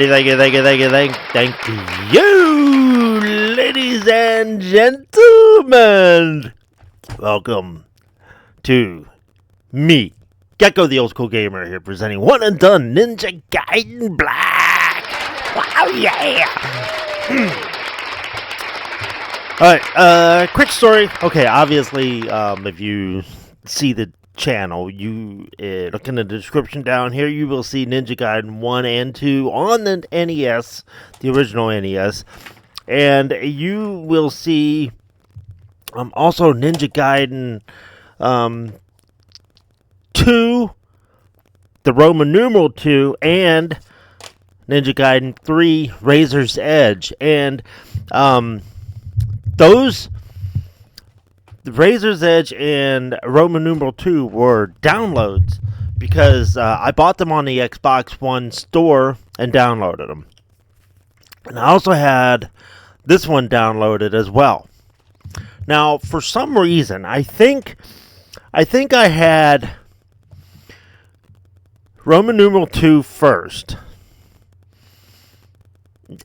Alrighty, thank you, ladies and gentlemen. Welcome to me, Gecko the Old School Gamer here, presenting One and Done Ninja Gaiden Black. Wow, yeah. Alright, quick story. Okay, obviously, if you see the channel, you look in the description down here, you will see Ninja Gaiden 1 and 2 on the NES, the original NES, and you will see also Ninja Gaiden 2, the Roman numeral 2, and Ninja Gaiden 3, Razor's Edge, and those, the Razor's Edge and Roman numeral 2 were downloads because I bought them on the Xbox One store and downloaded them. And I also had this one downloaded as well. Now, for some reason, I think I had Roman numeral 2 first.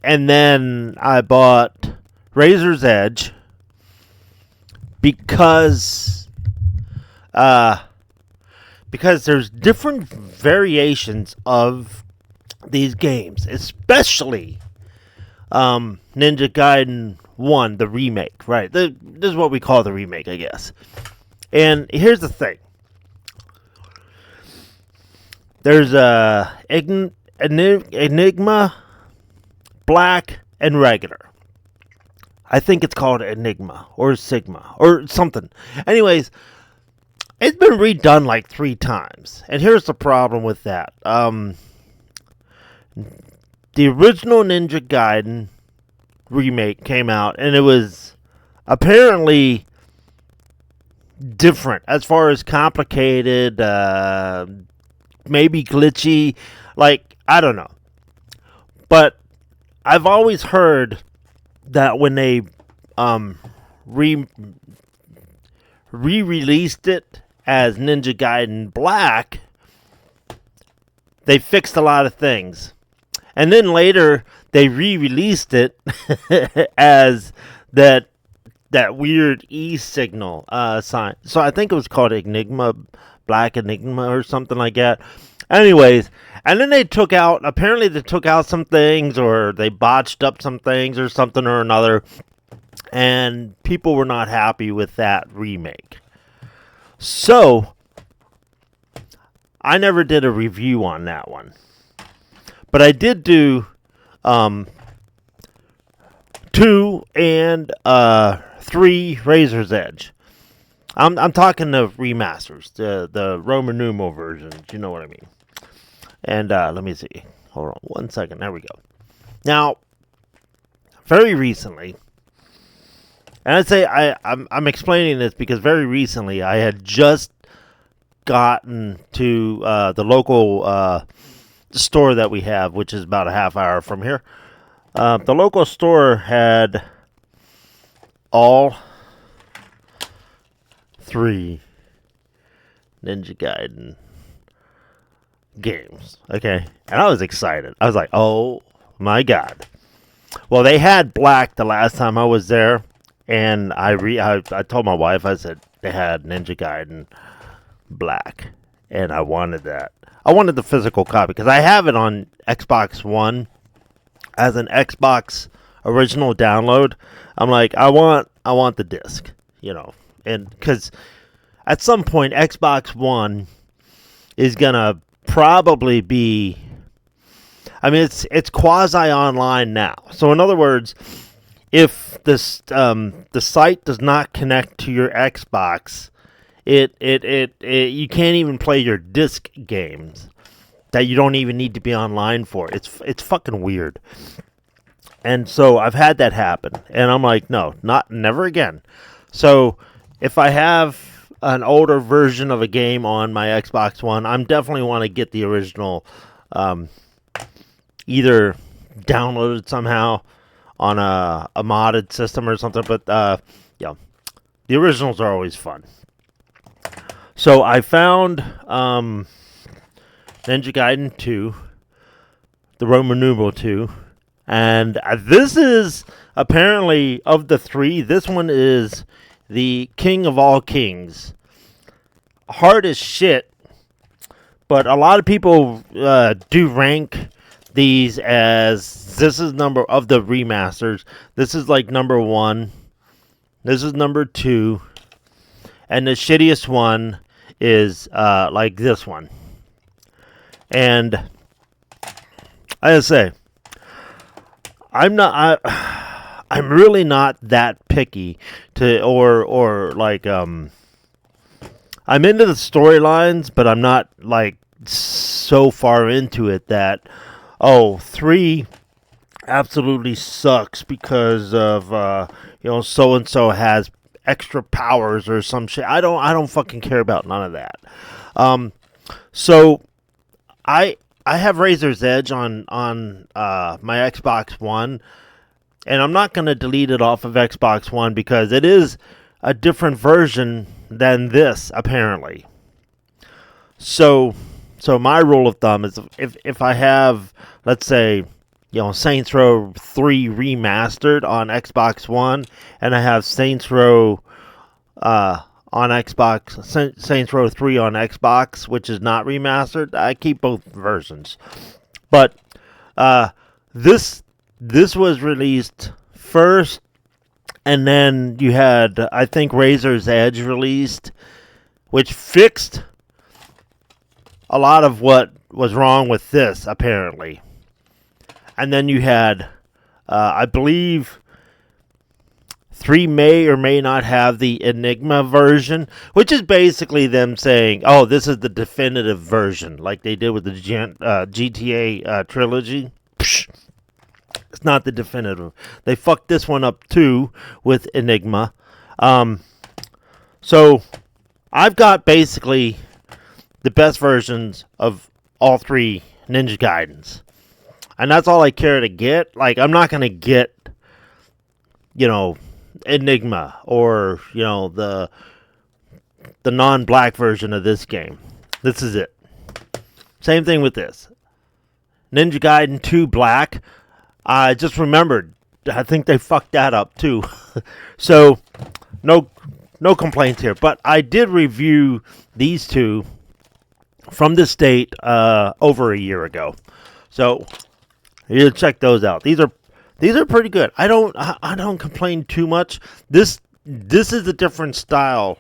And then I bought Razor's Edge because there's different variations of these games, especially Ninja Gaiden 1, the remake, right? This is what we call the remake, I guess. And here's the thing. There's Enigma, Black, and Regular. I think it's called Enigma or Sigma or something. Anyways, it's been redone like 3 times. And here's the problem with that. The original Ninja Gaiden remake came out, and it was apparently different as far as complicated, maybe glitchy. Like, I don't know. But I've always heard that when they re-released it as Ninja Gaiden Black, they fixed a lot of things. And then later, they re-released it as that weird E signal sign. So I think it was called Enigma, Black Enigma or something like that. Anyways, and then apparently they took out some things, or they botched up some things or something or another, and people were not happy with that remake. So, I never did a review on that one. But I did do 2 and 3 Razor's Edge. I'm talking the remasters, the Roman numeral versions, you know what I mean. And let me see. Hold on 1 second. There we go. Now, very recently, and I'd say I'm explaining this because very recently I had just gotten to the local store that we have, which is about a half hour from here. The local store had all 3 Ninja Gaiden games. Okay, and I was excited. I was like, oh my god. Well, they had black the last time I was there, and I told my wife, I said they had Ninja Gaiden black, and I wanted that. I wanted the physical copy because I have it on Xbox One as an Xbox original download. I'm like, I want the disc, and because at some point Xbox One is gonna probably be. I mean, it's quasi online now. So in other words, if this the site does not connect to your Xbox, it you can't even play your disc games that you don't even need to be online for. It's fucking weird. And so I've had that happen, and I'm like, no, never again. So if I have an older version of a game on my Xbox One, I'm definitely want to get the original, either downloaded somehow on a modded system or something. But yeah, the originals are always fun. So I found Ninja Gaiden 2, the Roman numeral 2. And this is, apparently, of the three, this one is the king of all kings. Hard as shit, but a lot of people do rank these as, this is number, of the remasters, this is like number 1, this is number 2, and the shittiest one is like this one. And I gotta say, I'm really not that picky or like I'm into the storylines, but I'm not like so far into it that 3 absolutely sucks because of so and so has extra powers or some shit. I don't fucking care about none of that. So I have Razor's Edge on my Xbox One, and I'm not going to delete it off of Xbox One because it is a different version than this, apparently. So my rule of thumb is if I have, let's say, Saints Row 3 remastered on Xbox One, and I have Saints Row on Xbox, Saints Row 3 on Xbox, which is not remastered, I keep both versions. But this was released first, and then you had, I think, Razor's Edge released, which fixed a lot of what was wrong with this, apparently. And then you had, I believe, 3 may or may not have the Enigma version, which is basically them saying, oh, this is the definitive version, like they did with the GTA trilogy. Psh, it's not the definitive. They fucked this one up too with Enigma. So I've got basically the best versions of all 3 Ninja Gaidens. And that's all I care to get. Like, I'm not going to get, Enigma or the non-black version of this game. This is it. Same thing with this Ninja Gaiden 2 black. I just remembered, I think they fucked that up too. So no complaints here, but I did review these 2 from this date over a year ago, so you check those out. These are pretty good. I don't complain too much. This is a different style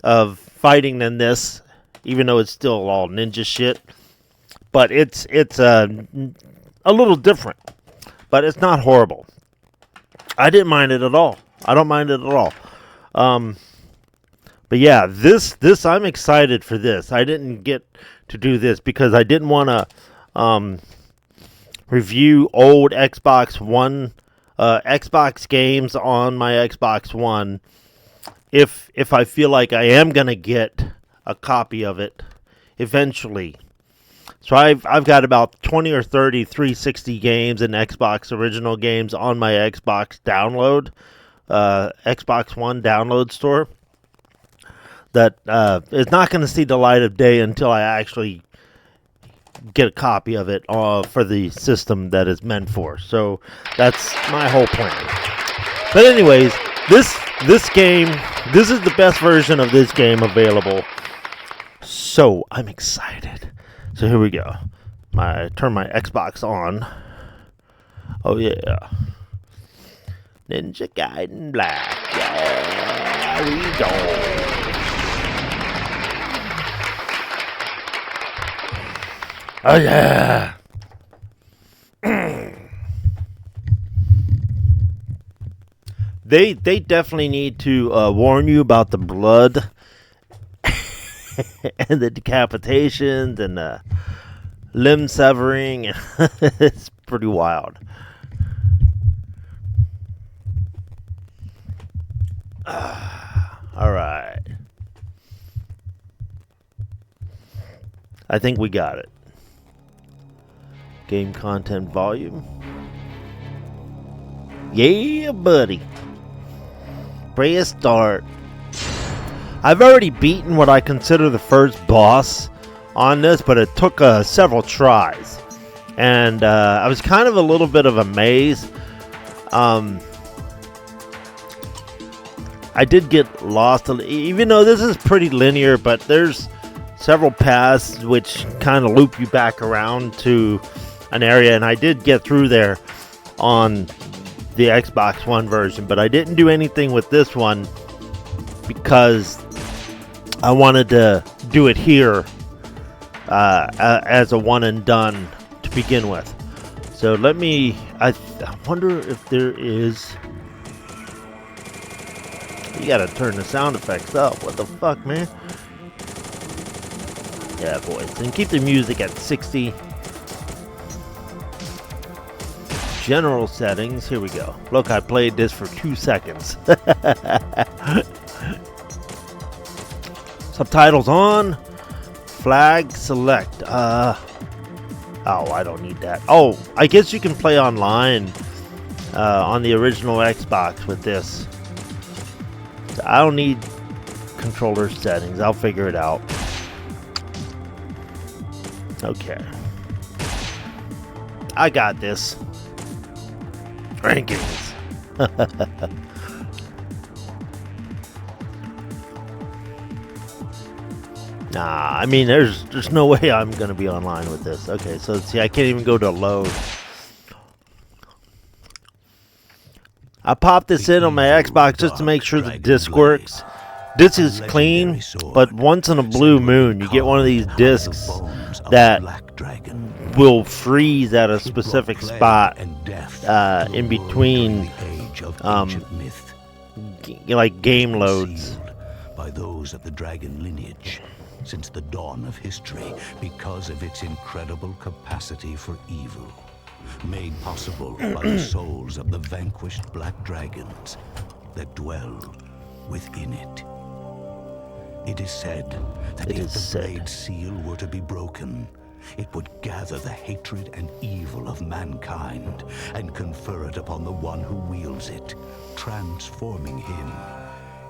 of fighting than this, even though it's still all ninja shit. But it's a little different. But it's not horrible. I didn't mind it at all. I don't mind it at all. But yeah, this I'm excited for this. I didn't get to do this because I didn't want to review old Xbox One, Xbox games on my Xbox One. If I feel like I am gonna get a copy of it eventually. So I've got about 20 or 30 360 games and Xbox original games on my Xbox download, Xbox One download store that is not going to see the light of day until I actually get a copy of it for the system that it's meant for. So that's my whole plan. But anyways, this game, this is the best version of this game available. So I'm excited. So here we go. Turn my Xbox on. Oh yeah. Ninja Gaiden Black. Yeah, we go. Oh yeah. They definitely need to warn you about the blood and the decapitations and limb severing. It's pretty wild. All right. I think we got it. Game content volume. Yeah, buddy. Press start. I've already beaten what I consider the first boss on this, but it took several tries. And I was kind of a little bit of a maze. I did get lost, even though this is pretty linear, but there's several paths which kind of loop you back around to an area, and I did get through there on the Xbox One version, but I didn't do anything with this one because I wanted to do it here as a one and done to begin with. So I wonder if there is... You gotta turn the sound effects up. What the fuck, man? Yeah, boys. And keep the music at 60. General settings. Here we go. Look, I played this for 2 seconds. Subtitles on. Flag select. Oh, I don't need that. Oh, I guess you can play online on the original Xbox with this. I don't need controller settings. I'll figure it out. Okay. I got this. Rankings. Nah, I mean, there's no way I'm going to be online with this. Okay, so see, I can't even go to load. I popped this in on my Xbox just to make sure the disc works. This is clean, but once in a blue moon, you get one of these discs that will freeze at a specific spot in between like game loads. By those of the dragon lineage since the dawn of history because of its incredible capacity for evil. Made possible by the souls of the vanquished black dragons that dwell within it. It is said that if the blade seal were to be broken, it would gather the hatred and evil of mankind and confer it upon the one who wields it, transforming him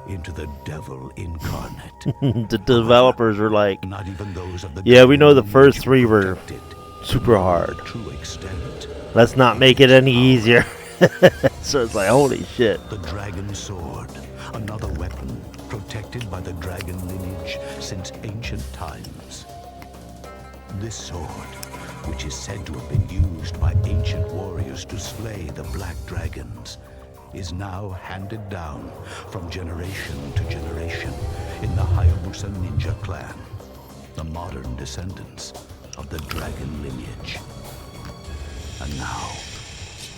into the devil incarnate. The developers are like, not even those of the yeah, we know the first 3 were super hard. True extent. Let's not make it any easier. So it's like, holy shit. The dragon sword, another weapon protected by the dragon lineage since ancient times. This sword, which is said to have been used by ancient warriors to slay the black dragons, is now handed down from generation to generation in the Hayabusa ninja clan, the modern descendants of the dragon lineage. And now,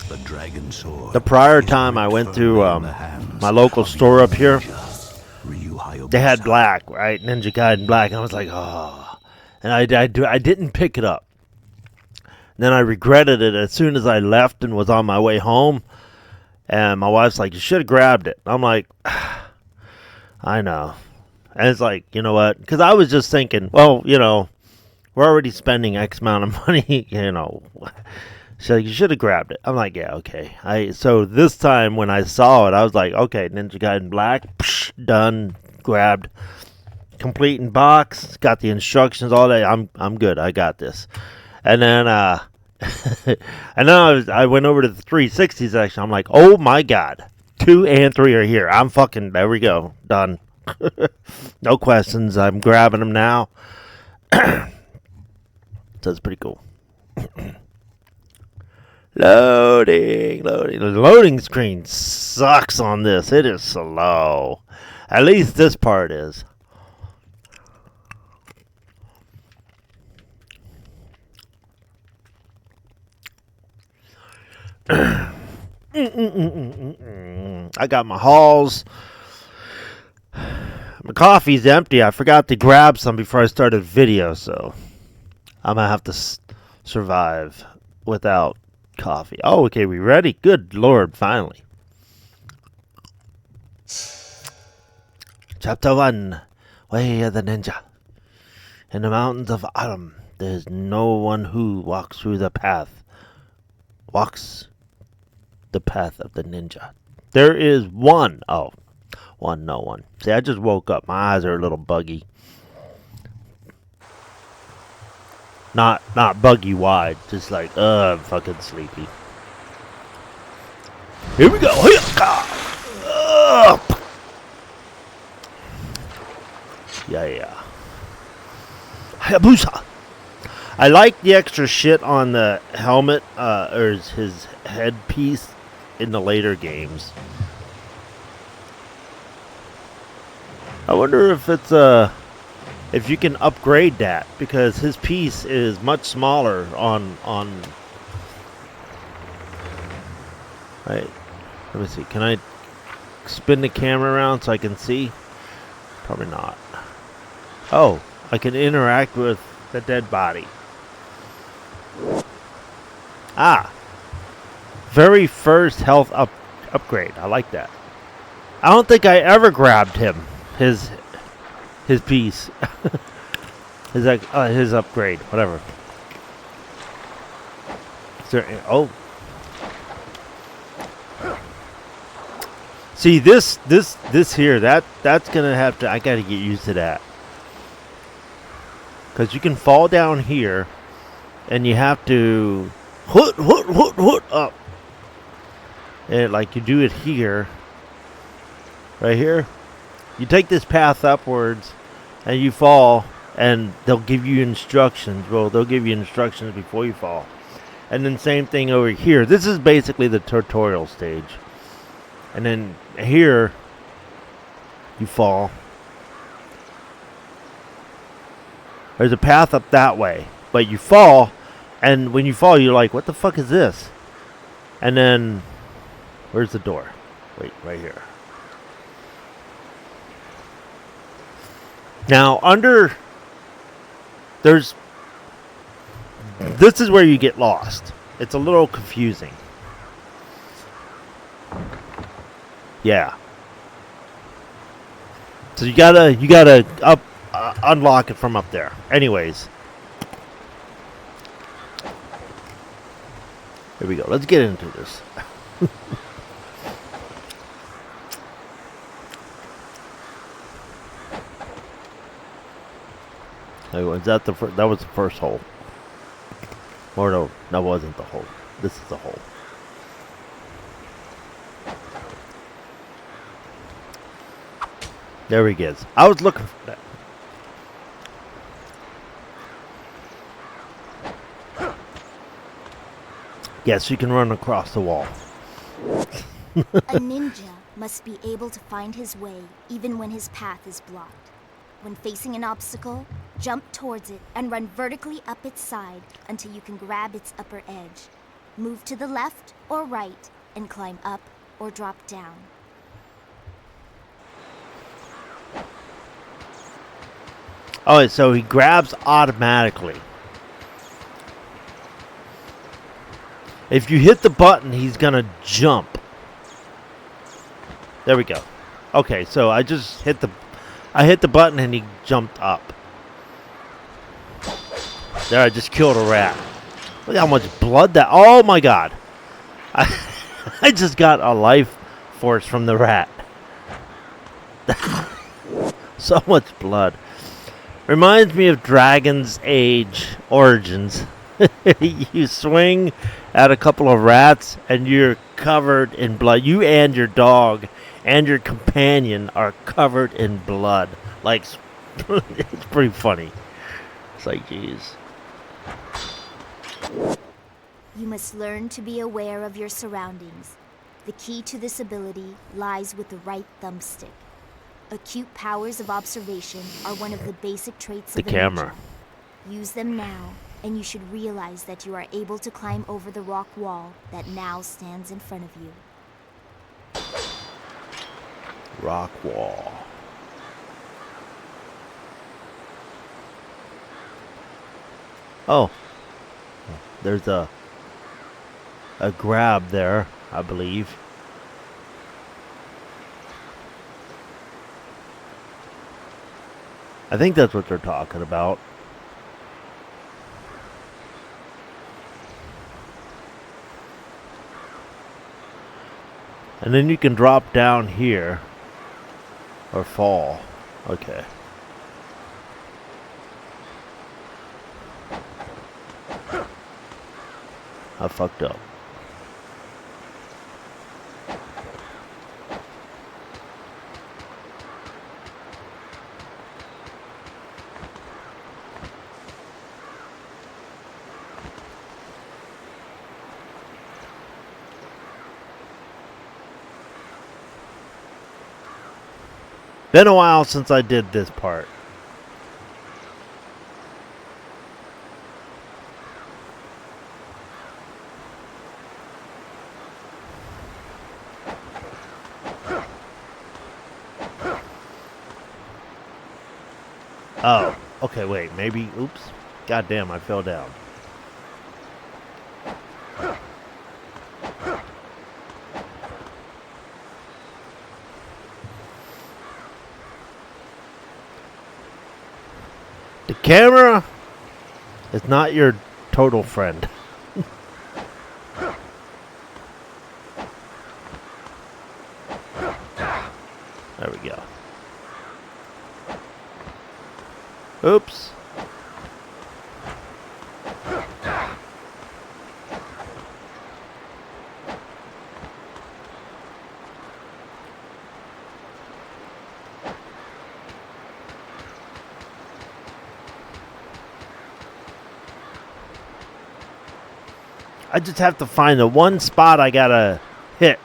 the dragon sword. The prior time I went through my local store up here, they had black, right? Ninja Gaiden Black. And I was like, oh. And I didn't pick it up. Then I regretted it as soon as I left and was on my way home. And my wife's like, you should have grabbed it. I'm like, I know. And it's like, you know what? Because I was just thinking, well, you know, we're already spending X amount of money, you know. So you should have grabbed it. I'm like, yeah, okay. So this time when I saw it, I was like, okay, Ninja Gaiden Black, psh, done, grabbed, complete in box, got the instructions, all that. I'm good. I got this. And then and then I went over to the 360 section. I'm like, oh my god, 2 and 3 are here. I'm fucking, there we go, done. No questions. I'm grabbing them now. So it's pretty cool. Loading. The loading screen sucks on this. It is slow. At least this part is. I got my hauls. My coffee's empty. I forgot to grab some before I started video, so I'm gonna have to survive without coffee. Oh, okay, we ready? Good Lord, finally. Chapter 1, Way of the Ninja. In the mountains of autumn, there is no one who walks the path of the ninja. There is one. Oh, no one. See, I just woke up. My eyes are a little buggy. Not buggy wide. Just like, I'm fucking sleepy. Here we go. Yeah. Hayabusa. I like the extra shit on the helmet, or his headpiece in the later games. I wonder if it's if you can upgrade that, because his piece is much smaller on right. Let me see. Can I spin the camera around so I can see? Probably not. Oh, I can interact with the dead body. Ah. Very first health upgrade. I like that. I don't think I ever grabbed him. His piece. his upgrade. Whatever. Is there, oh. See, this here, that's gonna have to, I gotta get used to that. Because you can fall down here, and you have to hoot up. And like you do it here, right here. You take this path upwards, and you fall, and they'll give you instructions. Well, they'll give you instructions before you fall. And then same thing over here. This is basically the tutorial stage. And then here, you fall. There's a path up that way, but you fall, and when you fall, you're like, what the fuck is this? And then, where's the door? Wait, right here. Now, this is where you get lost. It's a little confusing. Yeah. So you gotta unlock it from up there. Anyways. Here we go. Let's get into this. Is that that was the first hole? Or no, that wasn't the hole. This is the hole. There he is. I was looking for that. Yes, you can run across the wall. A ninja must be able to find his way even when his path is blocked. When facing an obstacle, jump towards it and run vertically up its side until you can grab its upper edge. Move to the left or right and climb up or drop down. Oh, so he grabs automatically. If you hit the button, he's gonna jump. There we go. Okay, so I just hit the button and he jumped up. There, I just killed a rat. Look how much blood that. Oh my god. I just got a life force from the rat. So much blood. Reminds me of Dragon's Age Origins. You swing at a couple of rats and you're covered in blood. You and your dog and your companion are covered in blood. Like, it's pretty funny. It's like, jeez. You must learn to be aware of your surroundings. The key to this ability lies with the right thumbstick. Acute powers of observation are one of the basic traits of a camera. ninja. Use them now, and you should realize that you are able to climb over the rock wall that now stands in front of you. Rock wall. Oh. There's a grab there, I believe. I think that's what they're talking about. And then you can drop down here. Or fall. Okay. I fucked up. Been a while since I did this part. Oh, okay, wait, maybe, oops. Goddamn, I fell down. The camera is not your total friend. There we go. Oops. I just have to find the one spot I gotta hit.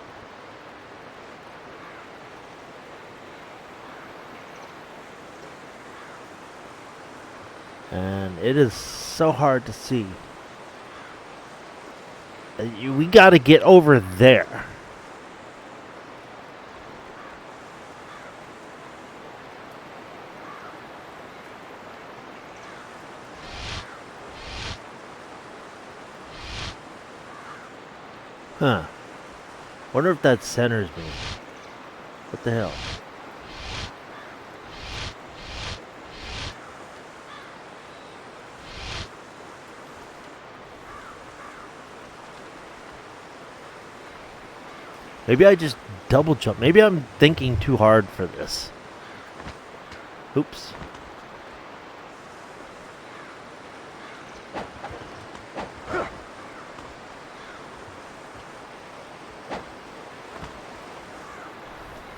And it is so hard to see. We gotta get over there. Huh. Wonder if that centers me. What the hell? Maybe I just double jump. Maybe I'm thinking too hard for this. Oops.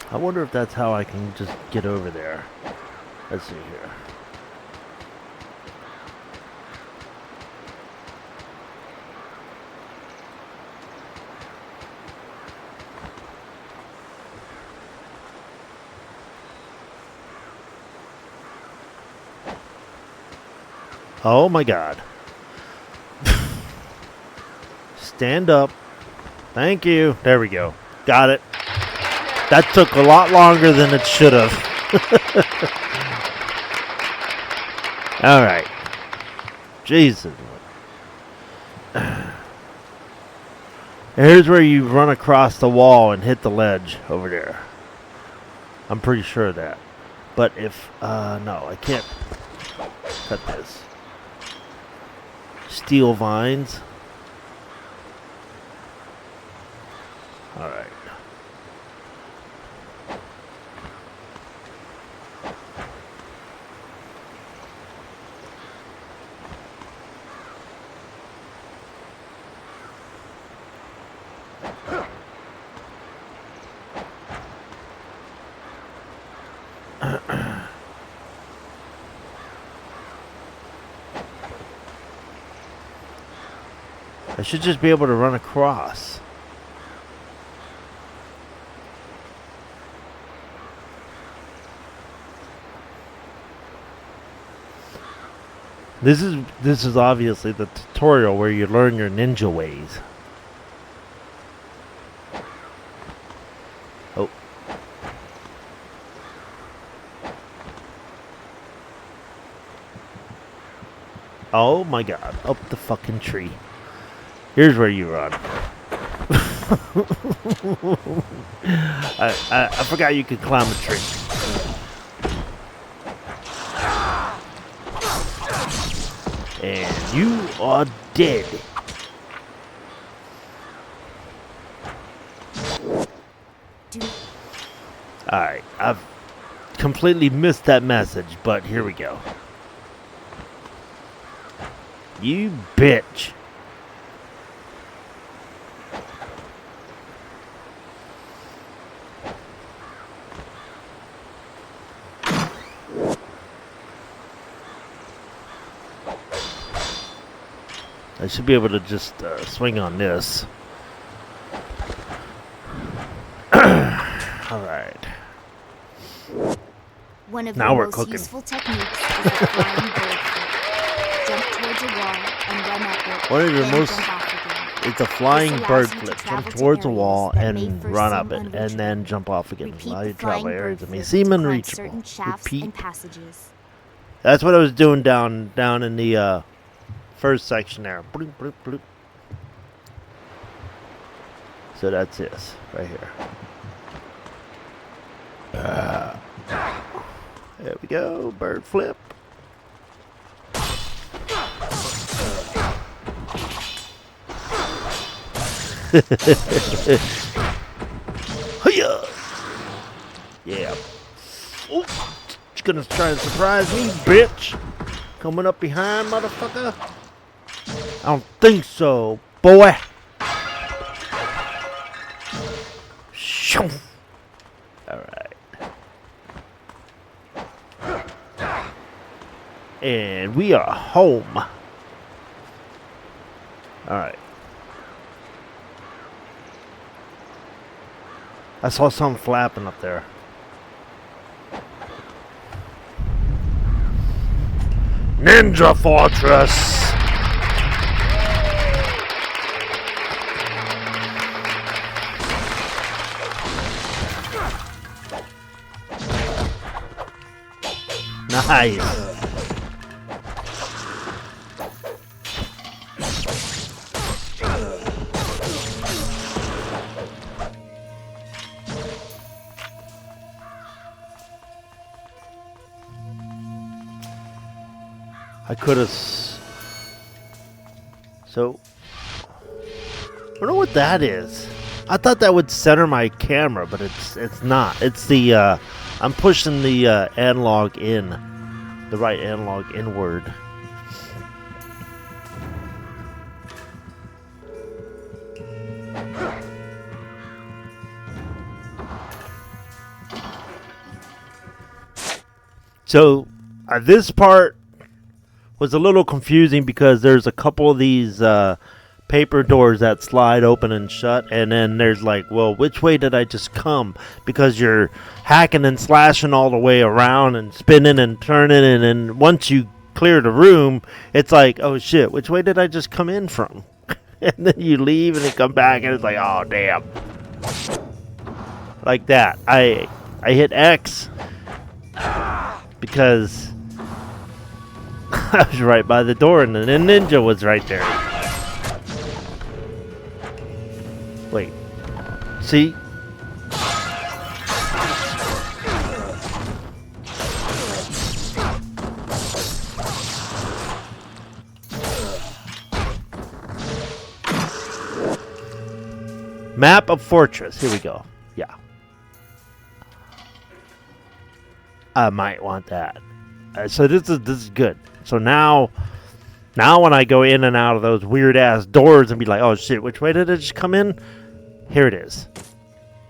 I wonder if that's how I can just get over there. Let's see here. Oh my God. Stand up. Thank you. There we go. Got it. That took a lot longer than it should have. All right. Jesus. Here's where you run across the wall and hit the ledge over there. I'm pretty sure of that. But if, no, I can't cut this. Steel vines. All right. I should just be able to run across. This is obviously the tutorial where you learn your ninja ways. Oh. Oh my god, up the fucking tree. Here's where you run. I forgot you could climb a tree. And you are dead. Alright, I've completely missed that message, but here we go. You bitch. I should be able to just swing on this. Alright. One of Now the we're most cooking. useful techniques is the flying bird flip. Jump towards a wall and run up it, One of your then most jump off again. It's a flying This allows bird you to flip. travel Jump to towards a areas wall that may and first run seem up it, and unreachable. then jump off again. Repeat Allow the you to travel flying areas bird that may flip seem to climb unreachable. certain shafts Repeat. and passages. That's what I was doing down in the first section there. Bloop, bloop, bloop. So that's this right here. There we go, bird flip. Hiya! Yeah. Oh, you gonna try to surprise me, bitch? Coming up behind, motherfucker? I don't think so, boy. Shoo. All right. And we are home. All right. I saw something flapping up there. Ninja Fortress! Nice. I could have. So, I don't know what that is. I thought that would center my camera, but it's not. It's the I'm pushing the analog in, the right analog inward. So, this part was a little confusing because there's a couple of these paper doors that slide open and shut, and then there's like, well, which way did I just come? Because you're hacking and slashing all the way around and spinning and turning, and then once you clear the room, it's like, oh shit, which way did I just come in from? And then you leave and then come back and it's like, oh damn. Like that. I hit X because I was right by the door and the ninja was right there. Wait. See? Map of Fortress. Here we go. Yeah. I might want that. So this is good. So now when I go in and out of those weird ass doors and be like, oh shit, which way did it just come in? Here it is.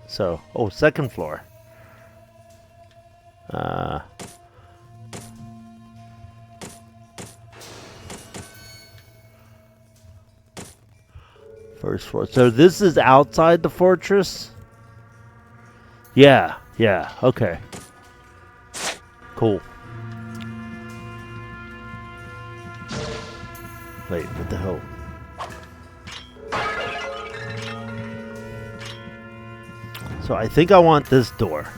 So, oh, second floor. First floor. So this is outside the fortress? Yeah, yeah, okay. Cool. Wait, what the hell? So I think I want this door.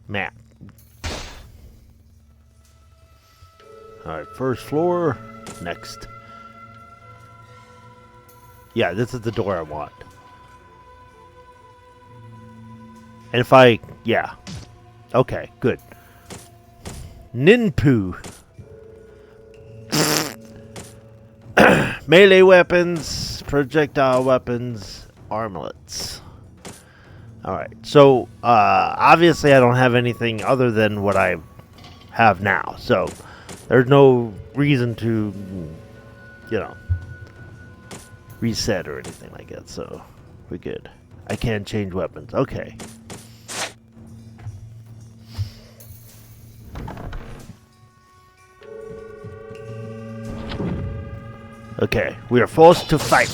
Map. Alright, first floor. Next. Yeah, this is the door I want. And if I... Yeah. Okay, good. Ninpoo. Melee weapons, projectile weapons, armlets. Alright, so obviously I don't have anything other than what I have now. So there's no reason to, you know, reset or anything like that. So we're good. I can't change weapons. Okay. Okay, we are forced to fight.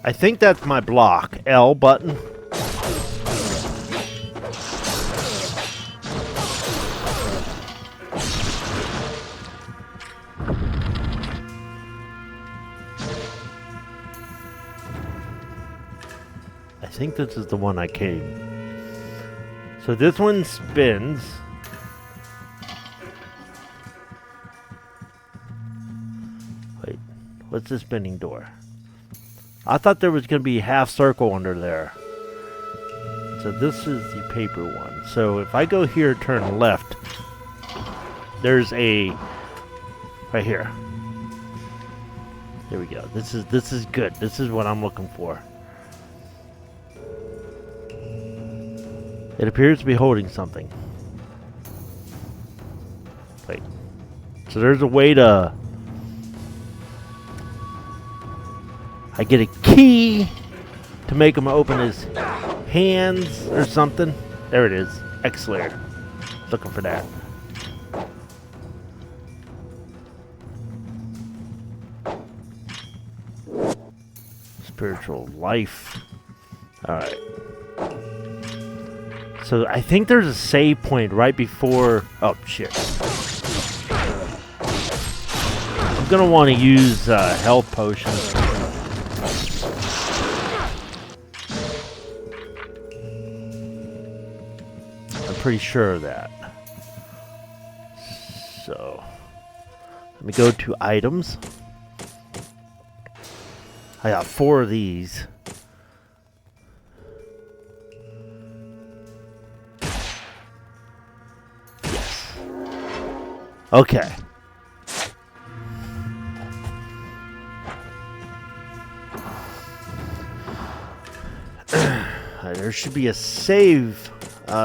I think that's my block, L button. I think this is the one I came. So this one spins. Wait, what's the spinning door? I thought there was going to be a half circle under there. So this is the paper one. So if I go here, turn left, there's a right here. There we go. This is good. This is what I'm looking for. It appears to be holding something. Wait. So there's a way to... I get a key to make him open his hands or something. There it is. X-Layer. Looking for that. Spiritual life. Alright. So I think there's a save point right before... Oh, shit. I'm going to want to use health potions. I'm pretty sure of that. So... Let me go to items. I got 4 of these. Okay. There should be a save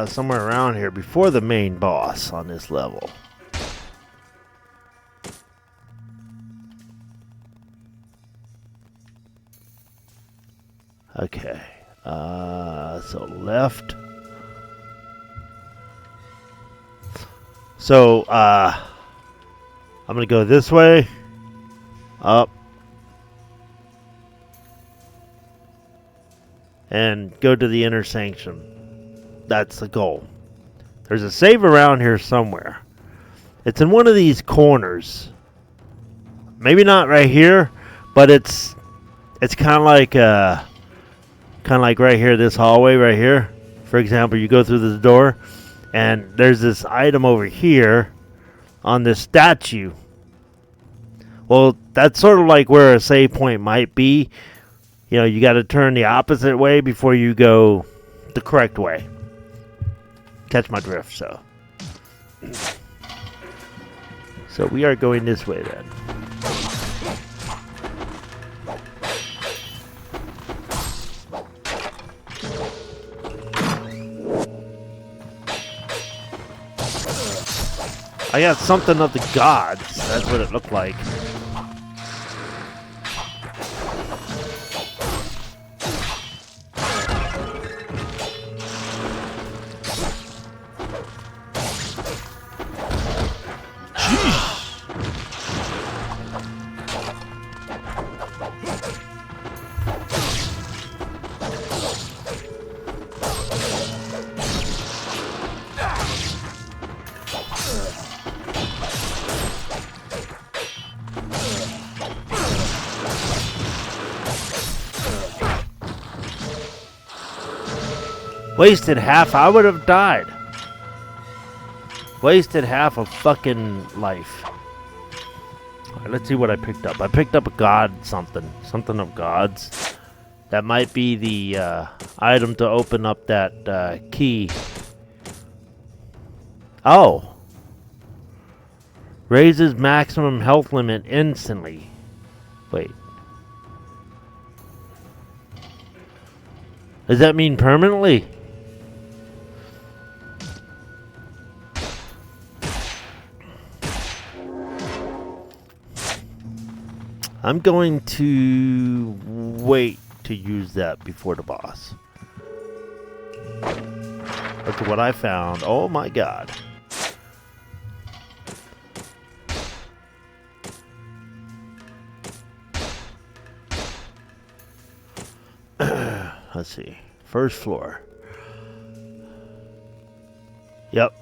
somewhere around here before the main boss on this level. Okay. So left. So, I'm going to go this way, up, and go to the inner sanction. That's the goal. There's a save around here somewhere. It's in one of these corners. Maybe not right here, but it's kind of like right here, this hallway right here. For example, you go through this door, and there's this item over here on this statue. Well, that's sort of like where a save point might be. You know, you got to turn the opposite way before you go the correct way. Catch my drift, so. So we are going this way then. I got something of the gods. That's what it looked like. Wasted half, I would have died. Wasted half of fucking life. Alright, let's see what I picked up. I picked up a god something. Something of gods. That might be the item to open up that key. Oh. Raises maximum health limit instantly. Wait. Does that mean permanently? I'm going to wait to use that before the boss. Look at what I found. Oh my god. Let's see. First floor. Yep.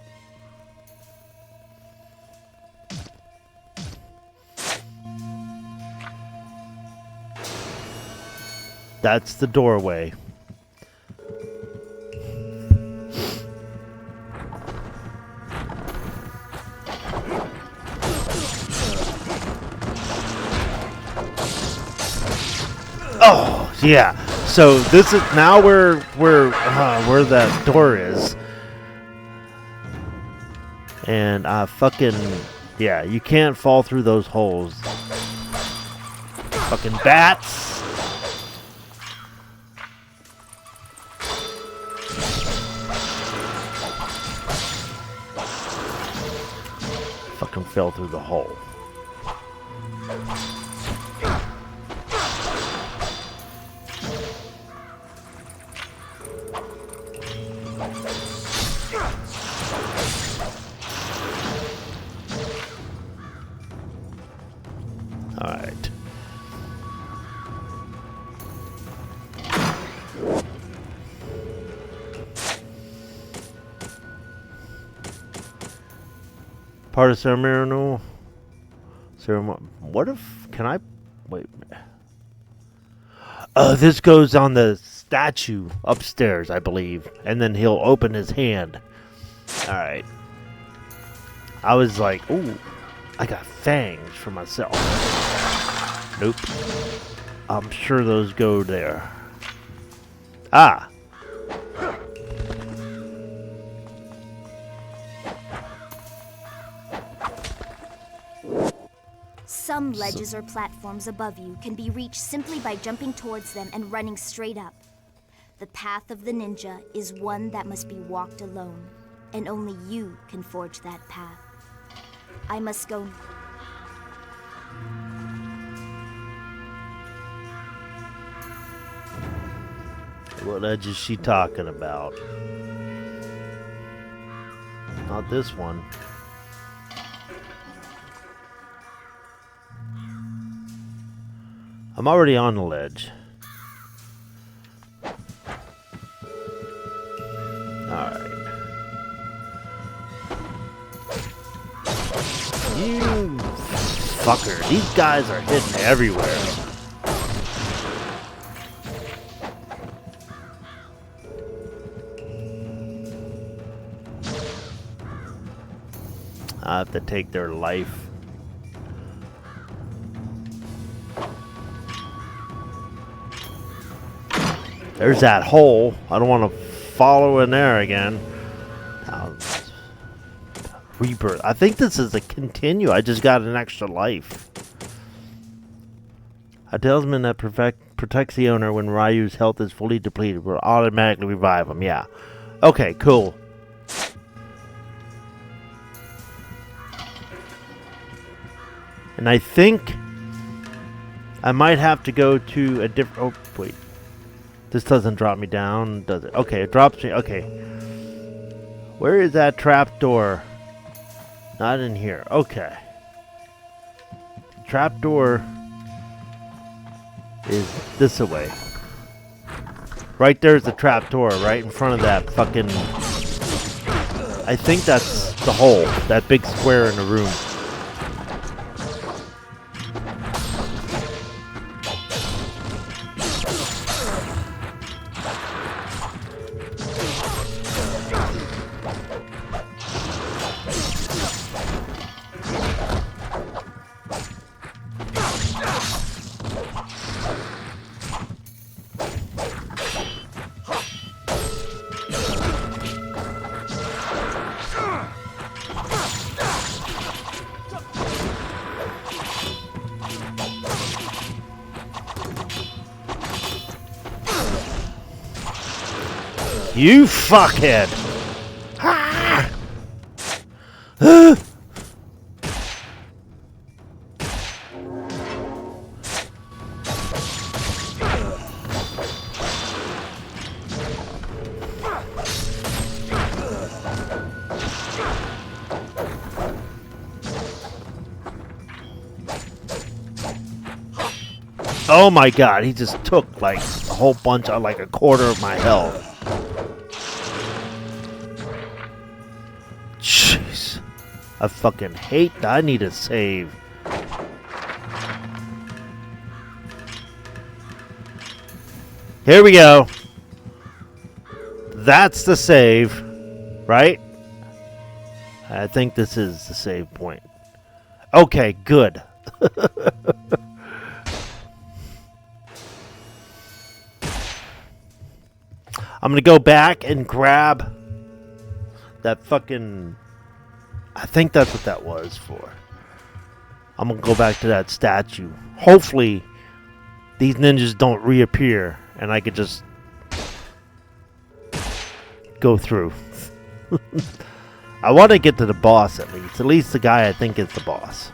That's the doorway. Oh, yeah. So this is now where that door is. And fucking yeah, you can't fall through those holes. Fucking bats. Fucking fell through the hole. All right. Part of ceremonial. What if? Can I? Wait. This goes on the statue upstairs, I believe, and then he'll open his hand. All right. I was like, ooh, I got fangs for myself. Nope. I'm sure those go there. Ah. Some ledges or platforms above you can be reached simply by jumping towards them and running straight up. The path of the ninja is one that must be walked alone, and only you can forge that path. I must go. What edge is she talking about? Not this one. I'm already on the ledge. Alright. You fucker. These guys are hitting everywhere. I have to take their life. There's that hole. I don't want to follow in there again. Rebirth. I think this is a continue. I just got an extra life. A talisman that protects the owner when Ryu's health is fully depleted will automatically revive him. Yeah. Okay, cool. And I think I might have to go to a different... Oh, wait. This doesn't drop me down, does it? Okay, it drops me... Okay. Where is that trapdoor? Not in here. Okay. Trapdoor is this away. Right there's the trapdoor, right in front of that fucking... I think that's the hole. That big square in the room. You fuckhead! Ah! Oh my god, he just took like a whole bunch of like a quarter of my health. Jeez. I fucking hate that. I need a save. Here we go. That's the save, right? I think this is the save point. Okay, good. I'm gonna go back and grab that fucking... I think that's what that was for. I'm gonna go back to that statue. Hopefully, these ninjas don't reappear and I could just go through. I want to get to the boss at least. At least the guy I think is the boss.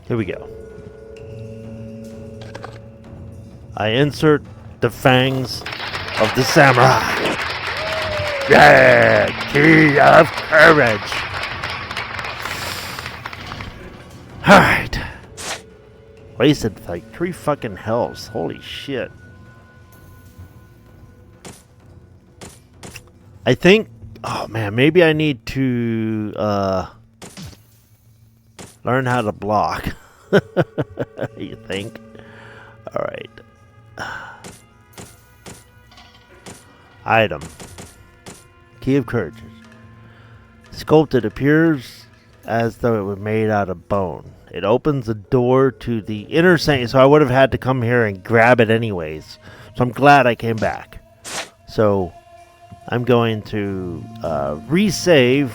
Here we go. I insert the fangs of the samurai. Yeah, key of courage. Alright. Wasted like 3 fucking hells. Holy shit. I think... Oh man, maybe I need to learn how to block. You think? Alright. Item. Key of courage. Sculpted appears as though it was made out of bone. It opens the door to the inner sanctum. So I would have had to come here and grab it anyways. So I'm glad I came back. So I'm going to resave.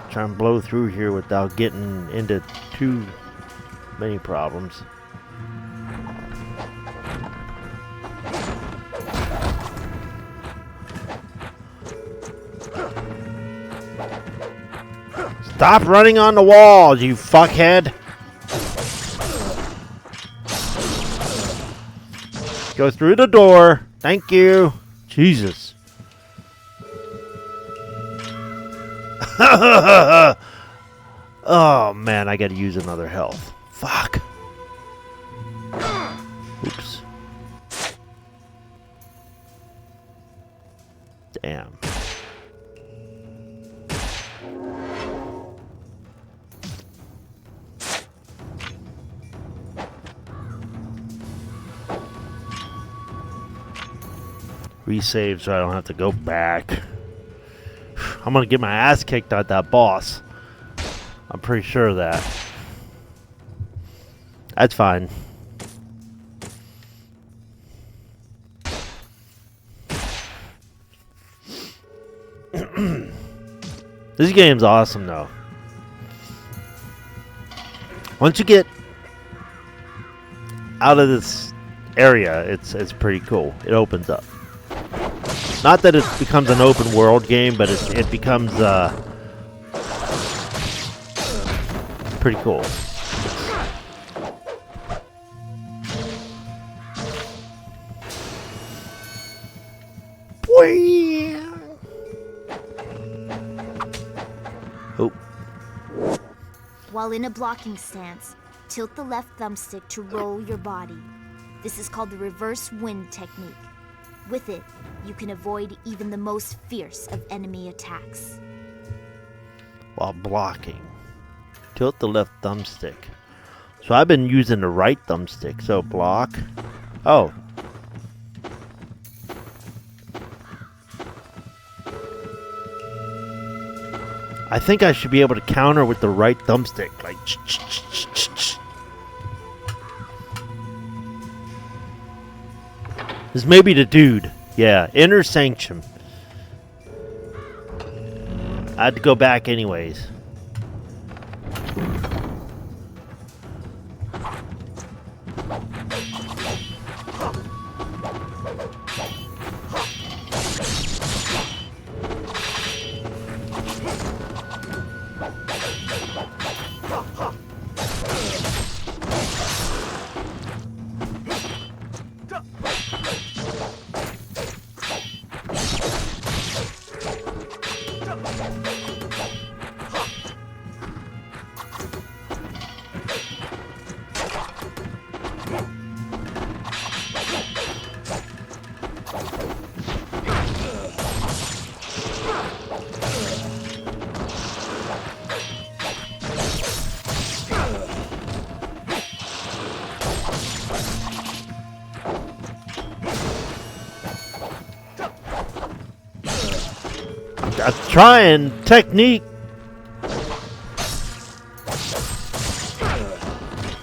Try and blow through here without getting into too many problems. Stop running on the walls, you fuckhead! Go through the door. Thank you. Jesus. Oh man, I gotta use another health. Fuck. Oops. Damn. Resave so I don't have to go back. I'm gonna get my ass kicked at that boss. I'm pretty sure of that. That's fine. This game's awesome, though. Once you get out of this area, it's pretty cool. It opens up. Not that it becomes an open world game, but it becomes pretty cool. Oh. While in a blocking stance, tilt the left thumbstick to roll your body. This is called the reverse wind technique. With it, you can avoid even the most fierce of enemy attacks. While blocking, tilt the left thumbstick. So I've been using the right thumbstick, so block. Oh. I think I should be able to counter with the right thumbstick, like. This may be the dude. Yeah, Inner Sanctum. I had to go back anyways. I'm trying technique.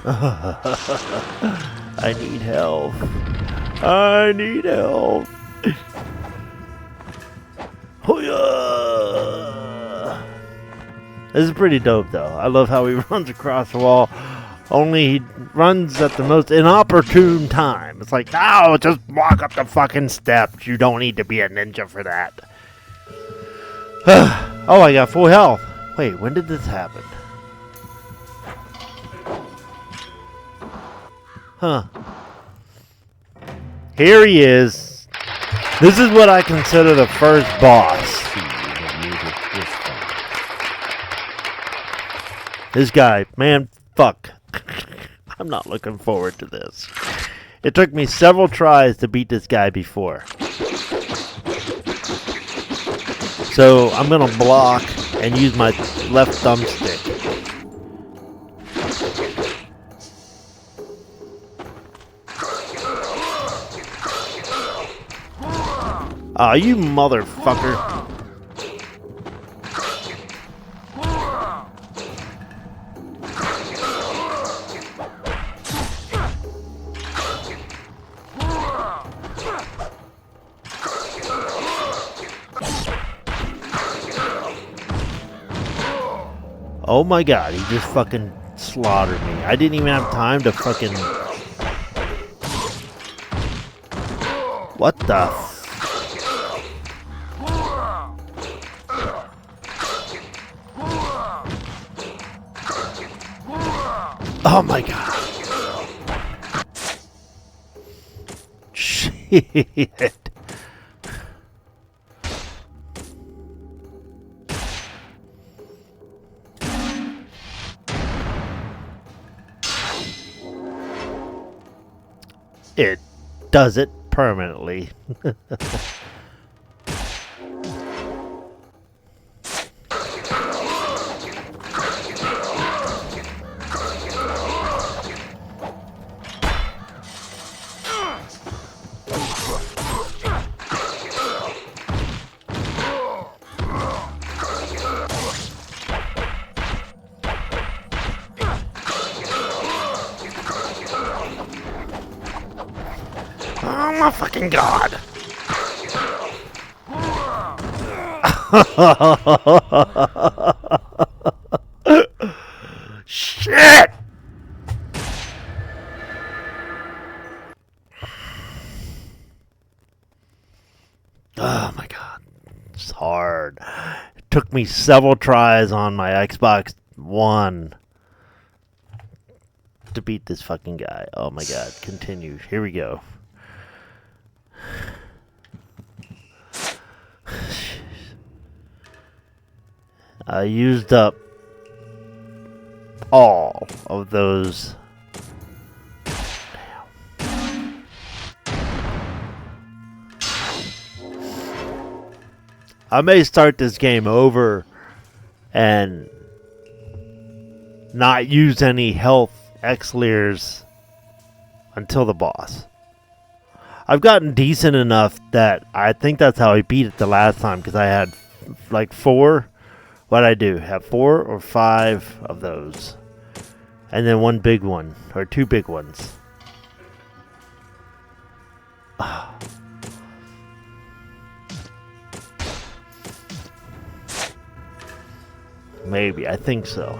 I need help. I need help. This is pretty dope, though. I love how he runs across the wall. Only he runs at the most inopportune time. It's like, oh, just walk up the fucking steps. You don't need to be a ninja for that. Oh, I got full health. Wait, when did this happen? Huh. Here he is. This is what I consider the first boss. This guy, man, fuck. I'm not looking forward to this. It took me several tries to beat this guy before. So I'm gonna block and use my left thumbstick. Aw, you motherfucker. Oh my god, he just fucking slaughtered me. I didn't even have time to fucking... What the... Oh my god. Shit. It does it permanently. Oh my fucking god! Shit! Oh my god. It's hard. It took me several tries on my Xbox One to beat this fucking guy. Oh my god. Continue. Here we go. I used up all of those. Damn. I may start this game over and not use any health elixirs until the boss. I've gotten decent enough that I think that's how I beat it the last time, because I had like 4. What'd I do? Have 4 or 5 of those. And then one big one. Or 2 big ones. Maybe. I think so.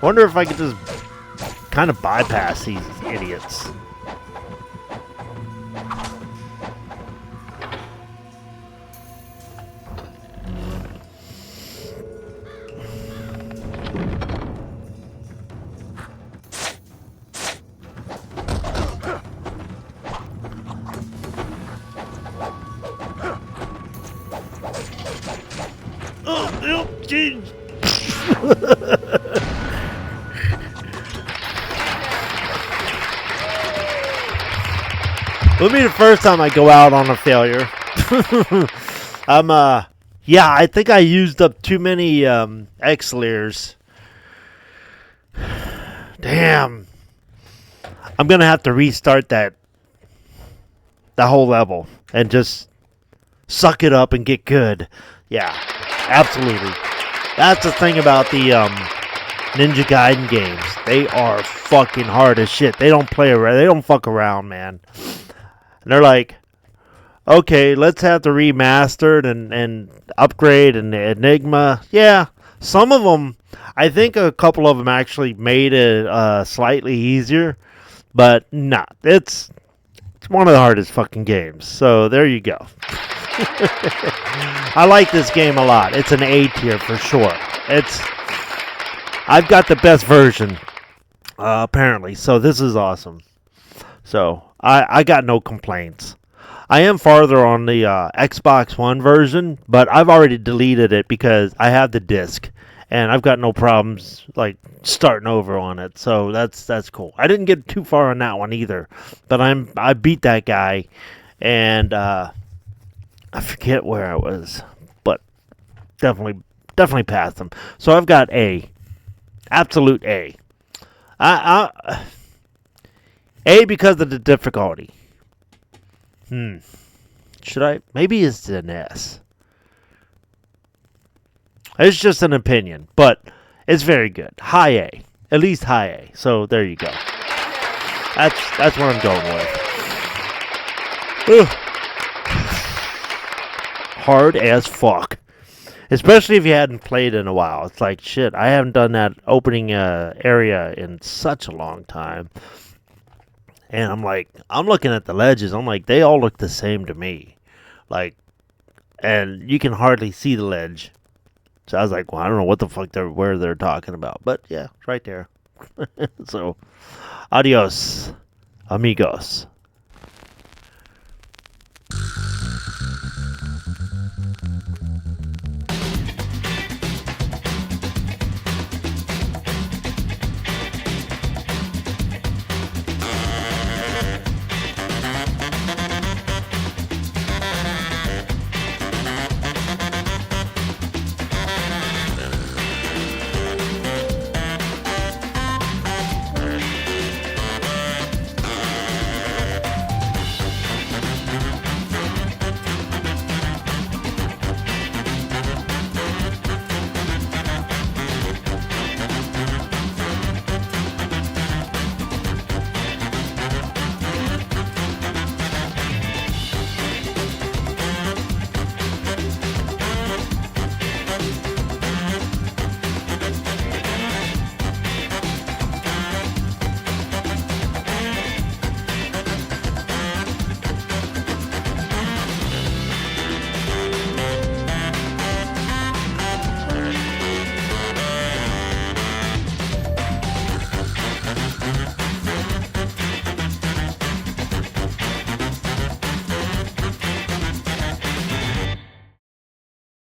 Wonder if I could just kind of bypass these idiots. Oh, jeez. It'll be the first time I go out on a failure. Yeah, I think I used up too many elixirs. Damn. I'm gonna have to restart that whole level and just suck it up and get good. Yeah, absolutely. That's the thing about the Ninja Gaiden games. They are fucking hard as shit. They don't play around. They don't fuck around, man. And they're like, okay, let's have the remastered and upgrade and Enigma. Yeah, some of them, I think a couple of them actually made it slightly easier. But nah, it's one of the hardest fucking games. So there you go. I like this game a lot. It's an A tier for sure. I've got the best version, apparently. So this is awesome. So I got no complaints. I am farther on the Xbox One version, but I've already deleted it because I have the disc, and I've got no problems like starting over on it. So that's cool. I didn't get too far on that one either, but I beat that guy, and I forget where I was, but definitely passed him. So I've got A, absolute A. A because of the difficulty. Should I? Maybe it's an S. It's just an opinion, but it's very good. High A. At least high A. So there you go. That's what I'm going with. Ugh. Hard as fuck. Especially if you hadn't played in a while. It's like, shit, I haven't done that opening area in such a long time. And I'm like, I'm looking at the ledges. I'm like, they all look the same to me. Like, and you can hardly see the ledge. So I was like, well, I don't know what the fuck where they're talking about. But yeah, it's right there. So, adios, amigos.